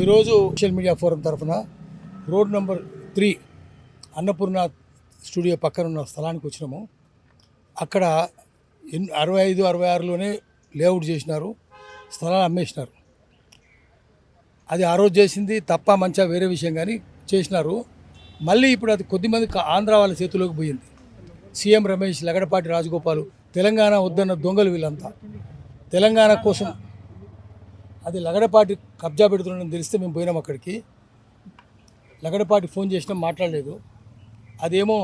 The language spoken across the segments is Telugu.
ఈరోజు సోషల్ మీడియా ఫోరం తరఫున రోడ్ నెంబర్ 3 అన్నపూర్ణ స్టూడియో పక్కన ఉన్న స్థలానికి వచ్చినాము. అక్కడ 65, 66లోనే లేఅవుట్ చేసినారు, స్థలాలు అమ్మేసినారు. అది ఆ రోజు చేసింది తప్ప మంచిగా వేరే విషయం, కానీ చేసినారు. మళ్ళీ ఇప్పుడు అది కొద్దిమంది ఆంధ్ర వాళ్ళ చేతిలోకి పోయింది. సీఎం రమేష్, లగడపాటి రాజగోపాల్, తెలంగాణ వద్దన్న దొంగలు వీళ్ళంతా. తెలంగాణ కోసం అది లగడపాటి కబ్జా పెడుతున్నాడని తెలిస్తే మేము పోయినాం అక్కడికి. లగడపాటి ఫోన్ చేసినా మాట్లాడలేదు. అదేమో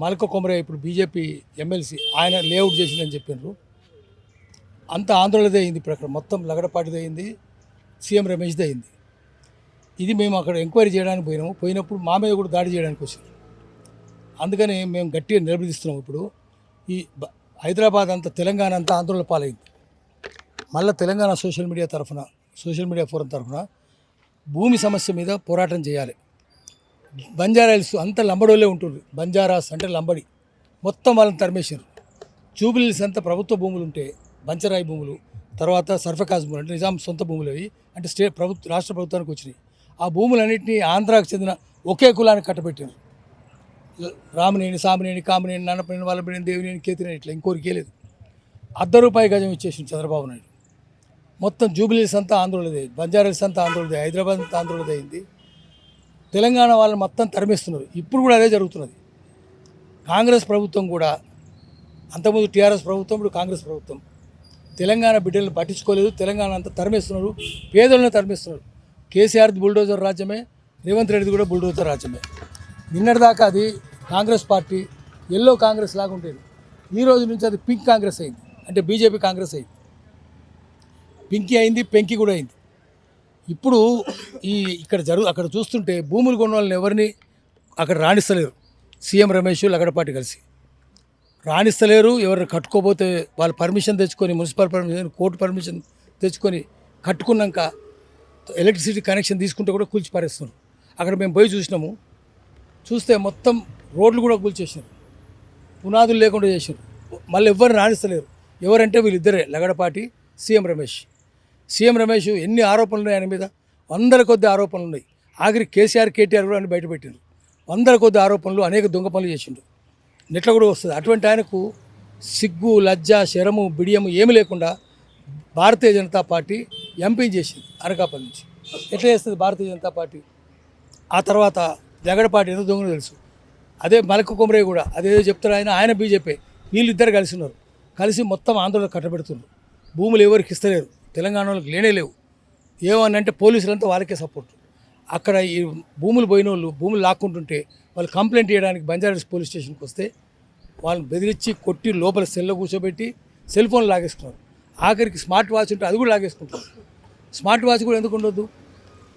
మలక కొమరయ్య, ఇప్పుడు బీజేపీ ఎమ్మెల్సీ, ఆయన లేఅవుట్ చేసిందని చెప్పినారు. అంత ఆంధ్రలోదే అయింది. ఇప్పుడు మొత్తం లగడపాటిది అయింది, సీఎం రమేష్ది అయింది. ఇది మేము అక్కడ ఎంక్వైరీ చేయడానికి పోయినాము. పోయినప్పుడు మా మీద కూడా దాడి చేయడానికి వచ్చారు. అందుకని మేము గట్టిగా నిలబడిస్తున్నాం. ఇప్పుడు ఈ హైదరాబాద్ అంతా, తెలంగాణ అంతా ఆందోళన పాలైంది. మళ్ళీ తెలంగాణ సోషల్ మీడియా ఫోరం తరఫున భూమి సమస్య మీద పోరాటం చేయాలి. బంజారాస్ అంతా లంబడోళ్ళే ఉంటుంది. బంజారాస్ అంటే లంబడి, మొత్తం వాళ్ళని తరిమేసారు. జూబిలీస్ అంతా ప్రభుత్వ భూములు ఉంటే, బంచరాయి భూములు, తర్వాత సర్ఫకాజ్ భూములు అంటే నిజాం సొంత భూములు, అవి అంటే రాష్ట్ర ప్రభుత్వానికి వచ్చినాయి. ఆ భూములన్నింటినీ ఆంధ్రాకు చెందిన ఒకే కులానికి కట్టబెట్టారు. రామనేని, సామినేని, కామినేని, నన్నపనేని, వల్లభనేని, దేవినేని, కేతినేని, ఇట్లా ఇంకోరికే లేదు. ₹1 గజం ఇచ్చేసింది చంద్రబాబు నాయుడు. మొత్తం జూబిలీస్ అంతా ఆంధ్రలోదే, బంజారాస్ అంతా ఆంధ్రలోదే, హైదరాబాద్ అంతా ఆంధ్రలోదే అయింది. తెలంగాణ వాళ్ళని మొత్తం తరిమేస్తున్నారు. ఇప్పుడు కూడా అదే జరుగుతున్నది. కాంగ్రెస్ ప్రభుత్వం కూడా, అంతకుముందు టీఆర్ఎస్ ప్రభుత్వం, ఇప్పుడు కాంగ్రెస్ ప్రభుత్వం తెలంగాణ బిడ్డలను పట్టించుకోలేదు. తెలంగాణ అంతా తరిమేస్తున్నారు, పేదలను తరిమేస్తున్నారు. కేసీఆర్ది బుల్డోజర్ రాజ్యమే, రేవంత్ రెడ్డిది కూడా బుల్డోజర్ రాజ్యమే. నిన్నటిదాకా అది కాంగ్రెస్ పార్టీ ఎల్లో కాంగ్రెస్ లాగా ఉండేది. ఈ రోజు నుంచి అది పింక్ కాంగ్రెస్ అయింది, అంటే బీజేపీ కాంగ్రెస్ అయింది. పింకీ అయింది, పెంకి కూడా అయింది. ఇప్పుడు అక్కడ చూస్తుంటే భూములు కొన్న వాళ్ళని ఎవరిని అక్కడ రాణిస్తలేరు. సీఎం రమేష్, లగడపాటి కలిసి రాణిస్తలేరు. ఎవరిని కట్టుకోపోతే వాళ్ళు పర్మిషన్ తెచ్చుకొని, మున్సిపల్ పర్మిషన్, కోర్టు పర్మిషన్ తెచ్చుకొని కట్టుకున్నాక ఎలక్ట్రిసిటీ కనెక్షన్ తీసుకుంటే కూడా కూల్చి పారేస్తున్నారు. అక్కడ మేము పోయి చూస్తే మొత్తం రోడ్లు కూడా కూల్చేసారు, పునాదులు లేకుండా చేశారు. మళ్ళీ ఎవరిని రాణిస్తలేరు. ఎవరంటే వీళ్ళిద్దరే, లగడపాటి, సీఎం రమేష్. ఎన్ని ఆరోపణలు ఉన్నాయి ఆయన మీద, 100 కొద్ది ఆరోపణలు ఉన్నాయి. ఆఖరి కేసీఆర్, కేటీఆర్ కూడా అని బయటపెట్టారు. 100 కొద్ది ఆరోపణలు, అనేక దొంగ పనులు చేసిండు. నెట్ల కూడా వస్తుంది. అటువంటి ఆయనకు సిగ్గు, లజ్జ, శరము, బిడియము ఏమి లేకుండా భారతీయ జనతా పార్టీ ఎంపీ చేసింది అనకాపల్లి నుంచి. ఎట్లా చేస్తుంది భారతీయ జనతా పార్టీ? ఆ తర్వాత లగడపాటి ఏదో దొంగలు తెలుసు. అదే మలక కొమరయ్య కూడా అదేదో చెప్తాడు ఆయన బీజేపీ. వీళ్ళిద్దరు కలిసి ఉన్నారు. కలిసి మొత్తం ఆందోళన కట్టబెడుతున్నారు. భూములు ఎవరికి ఇస్తలేరు, తెలంగాణ వాళ్ళకి లేనే లేవు. ఏమనంటే పోలీసులంతా వాళ్ళకే సపోర్ట్. అక్కడ ఈ భూములు పోయిన వాళ్ళు భూములు లాక్కుంటుంటే వాళ్ళు కంప్లైంట్ చేయడానికి బంజారాస్ పోలీస్ స్టేషన్కి వస్తే వాళ్ళని బెదిరించి కొట్టి లోపల సెల్లో కూర్చోబెట్టి సెల్ ఫోన్ లాగేసుకున్నారు. ఆఖరికి స్మార్ట్ వాచ్ ఉంటే అది కూడా లాగేసుకుంటారు. స్మార్ట్ వాచ్ కూడా ఎందుకు ఉండొద్దు?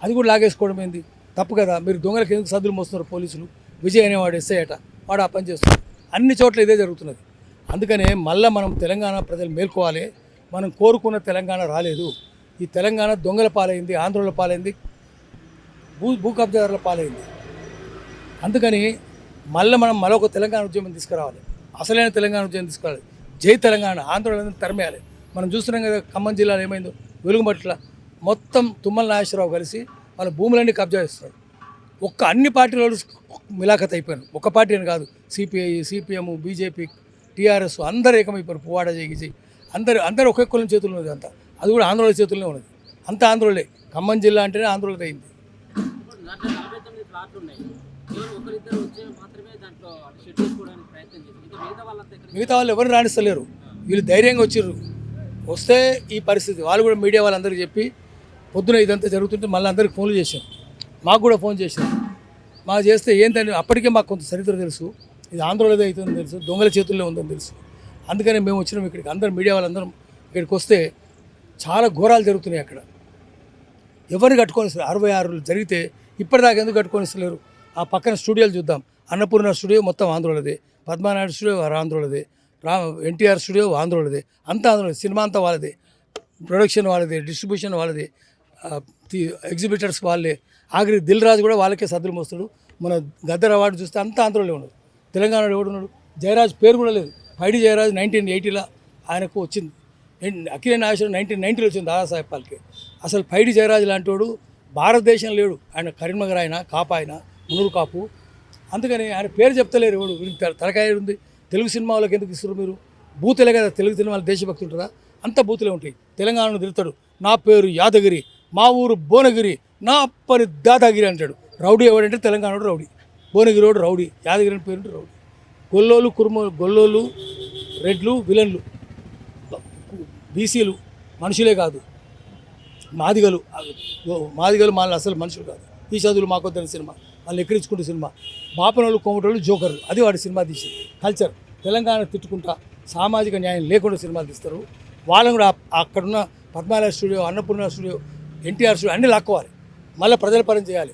అది కూడా లాగేసుకోవడం ఏంది? తప్పు కదా. మీరు దొంగలకు ఎందుకు సద్దులు మోస్తున్నారు పోలీసులు? విజయ్ అనేవాడు ఎస్ఐ అట, వాడు ఆ పని చేస్తున్నారు. అన్ని చోట్ల ఇదే జరుగుతున్నది. అందుకనే మళ్ళీ మనం తెలంగాణ ప్రజలు మేల్కోవాలి. మనం కోరుకున్న తెలంగాణ రాలేదు. ఈ తెలంగాణ దొంగల పాలైంది, ఆంధ్రుల పాలైంది, భూ కబ్జాదారుల పాలైంది. అందుకని మనం మరొక తెలంగాణ ఉద్యమం తీసుకురావాలి. అసలైన తెలంగాణ ఉద్యమం తీసుకురావాలి. జై తెలంగాణ, ఆంధ్రులను తరిమేయాలి. మనం చూస్తున్నాం కదా, ఖమ్మం జిల్లాలో ఏమైందో, వెలుగుమట్ల మొత్తం తుమ్మల నాగేశ్వరరావు కలిసి వాళ్ళ భూములన్నీ కబ్జా చేస్తారు. అన్ని పార్టీల మిలాఖత్ అయిపోయారు. ఒక పార్టీ అని కాదు, సిపిఐ, సిపిఎం, బీజేపీ, టీఆర్ఎస్ అందరూ ఏకమైపోయారు. పువ్వాడ జై అందరూ ఒకే కులం చేతుల్లో ఉన్నది. అంతా అది కూడా ఆంధ్రుల చేతుల్లోనే ఉన్నది. అంతా ఆంధ్రులే. ఖమ్మం జిల్లా అంటేనే ఆంధ్రులది అయింది. మిగతా వాళ్ళు ఎవరు రాణిస్తలేరు. వీళ్ళు ధైర్యంగా వచ్చారు. వస్తే ఈ పరిస్థితి. వాళ్ళు కూడా మీడియా వాళ్ళందరికీ చెప్పి పొద్దున ఇదంతా జరుగుతుంటే మళ్ళీ అందరికి ఫోన్లు చేశారు. మాకు కూడా ఫోన్ చేశారు. మాకు చేస్తే ఏంటంటే అప్పటికే మాకు కొంత చరిత్ర తెలుసు. ఇది ఆంధ్రలోదే అవుతుందని తెలుసు, దొంగల చేతుల్లో ఉందని తెలుసు. అందుకని మేము వచ్చినాం ఇక్కడికి. అందరం మీడియా వాళ్ళందరం ఇక్కడికి వస్తే చాలా ఘోరాలు జరుగుతున్నాయి అక్కడ. ఎవరిని కట్టుకొనిస్తారు? 66 జరిగితే ఇప్పటిదాకా ఎందుకు కట్టుకొనిస్తలేరు? ఆ పక్కన స్టూడియోలు చూద్దాం. అన్నపూర్ణ స్టూడియో మొత్తం ఆంధ్రలోదే, పద్మనాయుడు స్టూడియో ఆంధ్రలోదే, ఎన్టీఆర్ స్టూడియో ఆంధ్రలోదే, అంతా ఆంధ్రలోదే. సినిమా అంతా వాళ్ళదే, ప్రొడక్షన్ వాళ్ళదే, డిస్ట్రిబ్యూషన్ వాళ్ళదే, ఎగ్జిబిటర్స్ వాళ్ళే. ఆఖరి దిల్ రాజు కూడా వాళ్ళకే సద్దులు మోస్తాడు. మన గద్దర్ అవార్డు చూస్తే అంతా ఆంధ్రలో ఉన్నాడు. తెలంగాణలో ఎవడున్నాడు? జయరాజ్ పేరు కూడా లేదు. పైడి జయరాజ్ 1980లో ఆయనకు వచ్చింది. అఖిల నాగేశ్వరరావు 1990లో వచ్చింది దాదాసాహెబ్ పాల్కే. అసలు పైడి జయరాజ్ లాంటి వాడు భారతదేశం లేడు. ఆయన కరీంనగర్ ఆయన, కాపు ఆయన, మున్నూరు కాపు. అందుకని ఆయన పేరు చెప్తలేరు. ఎవడు తలకాయ ఉంది. తెలుగు సినిమా వాళ్ళకి ఎందుకు ఇస్తారు మీరు? బూతులే కదా తెలుగు సినిమాలు, దేశభక్తి ఉంటుందా? అంత బూతులే ఉంటాయి. తెలంగాణను తిరుగుతాడు, నా పేరు యాదగిరి, మా ఊరు భువనగిరి, నా పని దాదాగిరి అంటాడు. రౌడీ ఎవడంటే తెలంగాణలో rowdy. Bhuvanagiri road rowdy, Yadagiri అని పేరు రౌడీ. గొల్లోలు, గొల్లోలు, రెడ్లు విలన్లు, బీసీలు మనుషులే కాదు, మాదిగలు వాళ్ళు అసలు మనుషులు కాదు. ఈ చదువులు మాకొద్దని సినిమా, వాళ్ళు ఎక్కిరించుకుంటే సినిమా. బాపనోళ్ళు, కోమటోళ్ళు జోకర్లు, అది వాడి సినిమా తీసి కల్చర్. తెలంగాణ తిట్టుకుంటా సామాజిక న్యాయం లేకుండా సినిమాలు తీస్తారు. వాళ్ళని కూడా అక్కడున్న Padmalaya studio, Annapurna studio, NTR studio అన్నీ లాక్కోవాలి. మళ్ళీ ప్రజల పరం చేయాలి.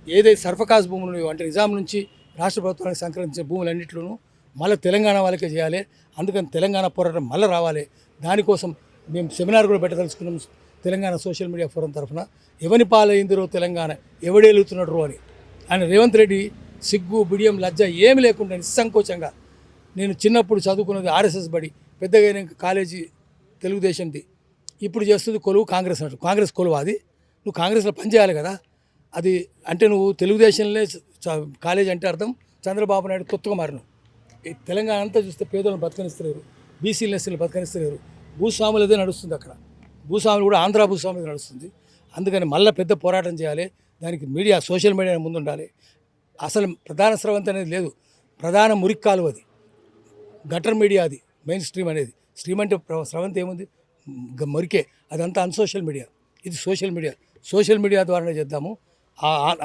ఏదైతే సర్ఫకాజ్ భూములు అంటే నిజాం నుంచి రాష్ట్ర ప్రభుత్వానికి సంక్రమించిన భూములన్నింటిలోనూ మళ్ళీ తెలంగాణ వాళ్ళకే చేయాలి. అందుకని తెలంగాణ పోరాటం మళ్ళీ రావాలి. దానికోసం మేము సెమినార్ కూడా పెట్టదలుచుకున్నాం తెలంగాణ సోషల్ మీడియా ఫోరం తరఫున. ఎవని పాలైందిరో తెలంగాణ, ఎవడేలుతున్నాడు అని. ఆయన రేవంత్ రెడ్డి సిగ్గు, బిడియం, లజ్జ ఏమి లేకుండా నిస్సంకోచంగా, నేను చిన్నప్పుడు చదువుకున్నది ఆర్ఎస్ఎస్ బడి, పెద్దగా అయినాక కాలేజీ తెలుగుదేశంది, ఇప్పుడు చేస్తుంది కొలువు కాంగ్రెస్ అన్నట్టు. కాంగ్రెస్ కొలువు అది. నువ్వు కాంగ్రెస్లో పనిచేయాలి కదా. అది అంటే నువ్వు తెలుగుదేశంలో కాలేజీ అంటే అర్థం చంద్రబాబు నాయుడు తొత్తుగా మారినావు. ఈ తెలంగాణ అంతా చూస్తే పేదలను బతకనిస్తలేరు, బీసీలు ఎస్సీలు బతకనిస్తలేరు. భూస్వాములు అదే నడుస్తుంది అక్కడ. భూస్వాములు కూడా ఆంధ్ర భూస్వాములు నడుస్తుంది. అందుకని మళ్ళీ పెద్ద పోరాటం చేయాలి. దానికి మీడియా, సోషల్ మీడియా ముందు ఉండాలి. అసలు ప్రధాన స్రవంతి అనేది లేదు, ప్రధాన మురిక్కాలు అది గటర్ మీడియా. అది మెయిన్ స్ట్రీమ్ అనేది. స్ట్రీమ్ అంటే స్రవంతి ఏముంది, మురికే. అదంతా అన్సోషల్ మీడియా, ఇది సోషల్ మీడియా. సోషల్ మీడియా ద్వారానే చేద్దాము.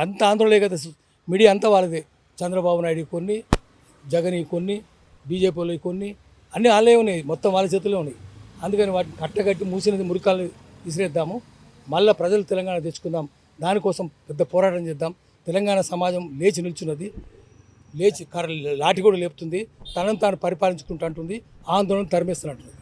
అంత ఆంధ్రలో కదా మీడియా అంతా వాళ్ళదే. చంద్రబాబు నాయుడు కొన్ని, జగన్ కొన్ని, బీజేపీలో కొన్ని, అన్నీ వాళ్ళే ఉన్నాయి, మొత్తం వాళ్ళ చేతుల్లో ఉన్నాయి. అందుకని వాటిని కట్టగట్టి మూసినది మురికాలు విసిరేద్దాము. మళ్ళీ ప్రజలు తెలంగాణ తెచ్చుకుందాం. దానికోసం పెద్ద పోరాటం చేద్దాం. తెలంగాణ సమాజం లేచి నిల్చున్నది, లేచి లాఠీ కూడా లేపుతుంది, తనను తాను పరిపాలించుకుంటూ అంటుంది, ఆందోళన తరిమేస్తున్నట్టుంది.